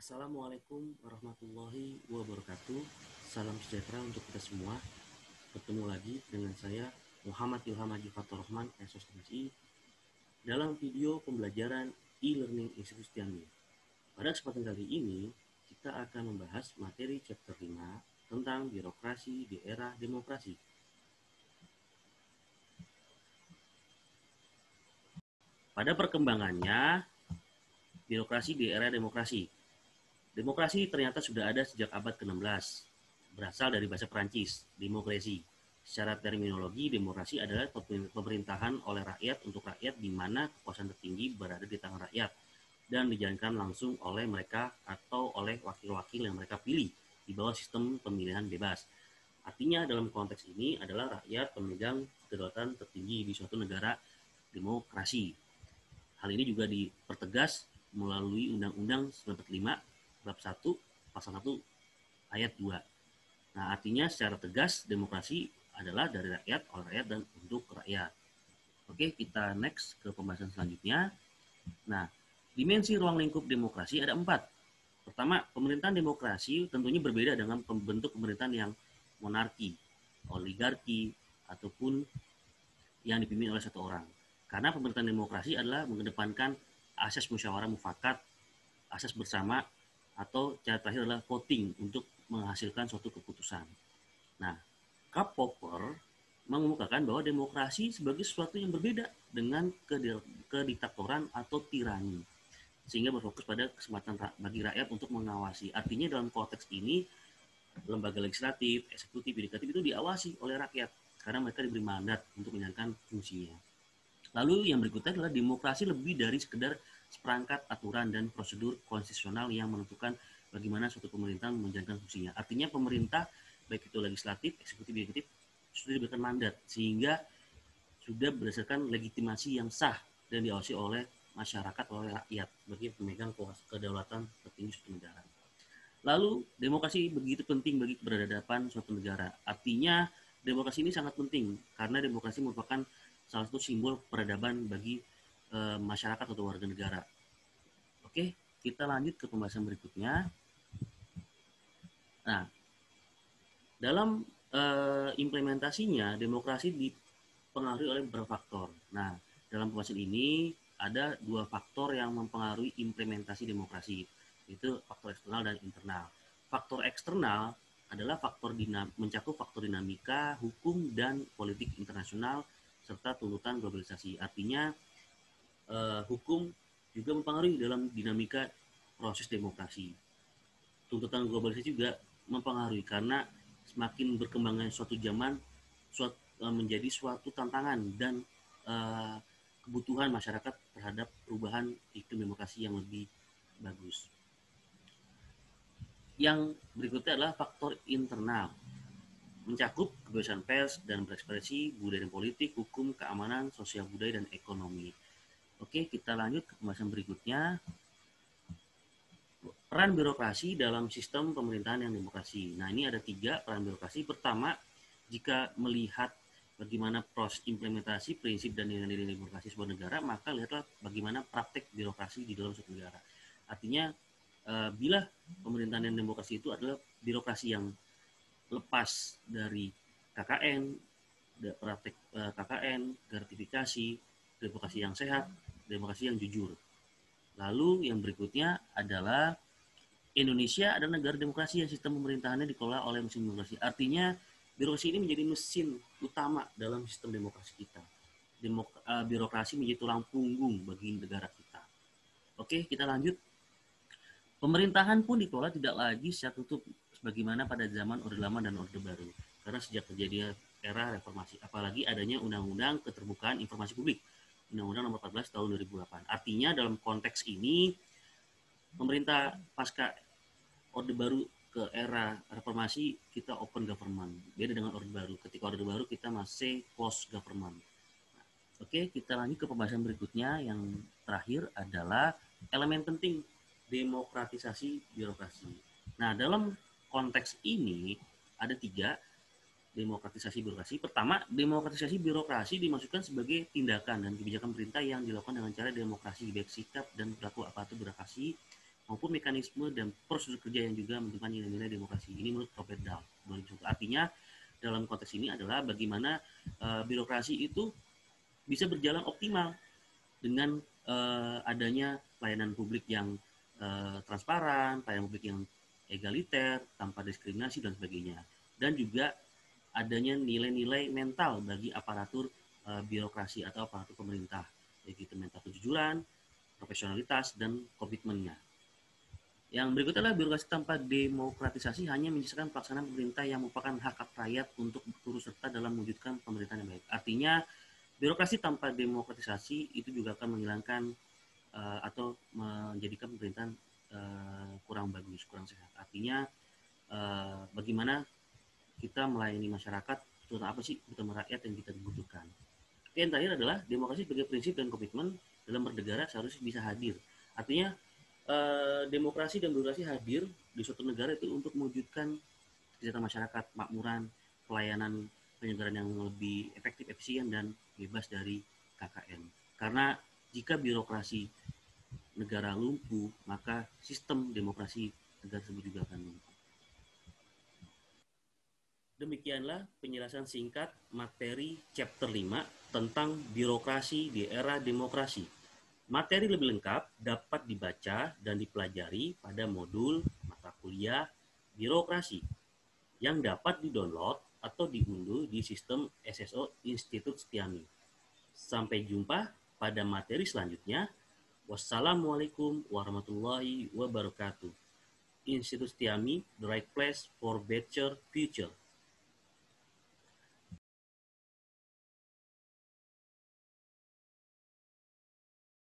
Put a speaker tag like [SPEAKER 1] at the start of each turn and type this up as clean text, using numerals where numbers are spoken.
[SPEAKER 1] Assalamualaikum warahmatullahi wabarakatuh. Salam sejahtera untuk kita semua. Bertemu lagi dengan saya Muhammad Ilham Haji Fathur Rahman, SOSMSI, dalam video pembelajaran e-learning Institut Jambi. Pada kesempatan kali ini, kita akan membahas materi chapter 5 tentang birokrasi di era demokrasi. Pada perkembangannya, birokrasi di era demokrasi. Demokrasi ternyata sudah ada sejak abad ke-16, berasal dari bahasa Perancis, demokrasi. Secara terminologi, demokrasi adalah pemerintahan oleh rakyat untuk rakyat di mana kekuasaan tertinggi berada di tangan rakyat dan dijalankan langsung oleh mereka atau oleh wakil-wakil yang mereka pilih di bawah sistem pemilihan bebas. Artinya dalam konteks ini adalah rakyat pemegang kedaulatan tertinggi di suatu negara demokrasi. Hal ini juga dipertegas melalui Undang-Undang 1945 bab 1 pasal 1 ayat 2. Nah, artinya secara tegas demokrasi adalah dari rakyat, oleh rakyat, dan untuk rakyat. Oke, kita next ke pembahasan selanjutnya. Nah, dimensi ruang lingkup demokrasi ada 4. Pertama, pemerintahan demokrasi tentunya berbeda dengan bentuk pemerintahan yang monarki, oligarki, ataupun yang dipimpin oleh satu orang. Karena pemerintahan demokrasi adalah mengedepankan asas musyawarah mufakat, asas bersama, atau cara terakhir adalah voting untuk menghasilkan suatu keputusan. Nah, Karl Popper mengemukakan bahwa demokrasi sebagai sesuatu yang berbeda dengan kediktatoran atau tirani, sehingga berfokus pada kesempatan bagi rakyat untuk mengawasi. Artinya dalam konteks ini, lembaga legislatif, eksekutif, yudikatif itu diawasi oleh rakyat karena mereka diberi mandat untuk menjalankan fungsinya. Lalu yang berikutnya adalah demokrasi lebih dari sekedar seperangkat aturan dan prosedur konstitusional yang menentukan bagaimana suatu pemerintahan menjalankan fungsinya. Artinya pemerintah, baik itu legislatif, eksekutif, yudikatif, sudah diberikan mandat sehingga sudah berdasarkan legitimasi yang sah dan diawasi oleh masyarakat, oleh rakyat sebagai pemegang kedaulatan tertinggi suatu negara. Lalu demokrasi begitu penting bagi keberadaban suatu negara. Artinya demokrasi ini sangat penting karena demokrasi merupakan salah satu simbol peradaban bagi masyarakat atau warga negara. Oke, kita lanjut ke pembahasan berikutnya. Nah, dalam implementasinya demokrasi dipengaruhi oleh beberapa faktor. Nah, dalam pembahasan ini ada 2 faktor yang mempengaruhi implementasi demokrasi, yaitu faktor eksternal dan internal. Faktor eksternal adalah mencakup faktor dinamika, hukum, dan politik internasional serta tuntutan globalisasi. Artinya hukum juga mempengaruhi dalam dinamika proses demokrasi. Tuntutan globalisasi juga mempengaruhi karena semakin berkembangnya suatu zaman menjadi suatu tantangan dan kebutuhan masyarakat terhadap perubahan iklim demokrasi yang lebih bagus. Yang berikutnya adalah faktor internal, mencakup kebebasan pers dan berekspresi, budaya dan politik, hukum, keamanan, sosial budaya, dan ekonomi. Oke, kita lanjut ke pembahasan berikutnya. Peran birokrasi dalam sistem pemerintahan yang demokrasi. Nah, ini ada 3 peran birokrasi. Pertama, jika melihat bagaimana proses implementasi prinsip dan nilai-nilai demokrasi sebuah negara, maka lihatlah bagaimana praktek birokrasi di dalam suatu negara. Artinya, bila pemerintahan yang demokrasi itu adalah birokrasi yang lepas dari KKN, praktek KKN, gratifikasi, demokrasi yang sehat, demokrasi yang jujur. Lalu yang berikutnya adalah Indonesia adalah negara demokrasi yang sistem pemerintahannya dikelola oleh mesin demokrasi. Artinya birokrasi ini menjadi mesin utama dalam sistem demokrasi kita. Birokrasi menjadi tulang punggung bagi negara kita. Oke, kita lanjut. Pemerintahan pun dikelola tidak lagi secara tutup sebagaimana pada zaman Orde Lama dan Orde Baru. Karena sejak terjadinya era reformasi, apalagi adanya Undang-Undang Keterbukaan Informasi Publik, Undang-Undang Nomor 14 Tahun 2008. Artinya dalam konteks ini, pemerintah pasca Orde Baru ke era reformasi, kita open government. Beda dengan Orde Baru. Ketika Orde Baru kita masih closed government. Oke, kita lanjut ke pembahasan berikutnya. Yang terakhir adalah elemen penting demokratisasi birokrasi. Nah, dalam konteks ini ada 3 demokratisasi birokrasi. Pertama, demokratisasi birokrasi dimaksudkan sebagai tindakan dan kebijakan pemerintah yang dilakukan dengan cara demokrasi, baik sikap dan perilaku aparatur birokrasi maupun mekanisme dan prosedur kerja yang juga menentukan nilai-nilai demokrasi. Ini menurut Robert Dahl. Artinya dalam konteks ini adalah bagaimana birokrasi itu bisa berjalan optimal dengan adanya pelayanan publik yang transparan, pelayanan publik yang egaliter, tanpa diskriminasi dan sebagainya. Dan juga adanya nilai-nilai mental bagi aparatur birokrasi atau aparatur pemerintah, yaitu mental kejujuran, profesionalitas, dan komitmennya. Yang berikutnya adalah birokrasi tanpa demokratisasi hanya menyisakan pelaksanaan pemerintah yang merupakan hak rakyat untuk turut serta dalam mewujudkan pemerintahan yang baik. Artinya, birokrasi tanpa demokratisasi itu juga akan menghilangkan atau menjadikan pemerintahan kurang bagus, kurang sehat. Artinya, bagaimana kita melayani masyarakat, terutama apa sih kebutuhan rakyat yang kita butuhkan. Yang terakhir adalah demokrasi sebagai prinsip dan komitmen dalam bernegara seharusnya bisa hadir. Artinya, demokrasi dan birokrasi hadir di suatu negara itu untuk mewujudkan kesejahteraan masyarakat, makmuran, pelayanan penyelenggaraan yang lebih efektif, efisien, dan bebas dari KKN. Karena jika birokrasi negara lumpuh, maka sistem demokrasi negara tersebut juga akan lumpuh. Demikianlah penjelasan singkat materi chapter 5 tentang birokrasi di era demokrasi. Materi lebih lengkap dapat dibaca dan dipelajari pada modul mata kuliah birokrasi yang dapat didownload atau diunduh di sistem SSO Institut Setiami. Sampai jumpa pada materi selanjutnya. Wassalamualaikum warahmatullahi wabarakatuh. Institut Setiami, the right place for better future.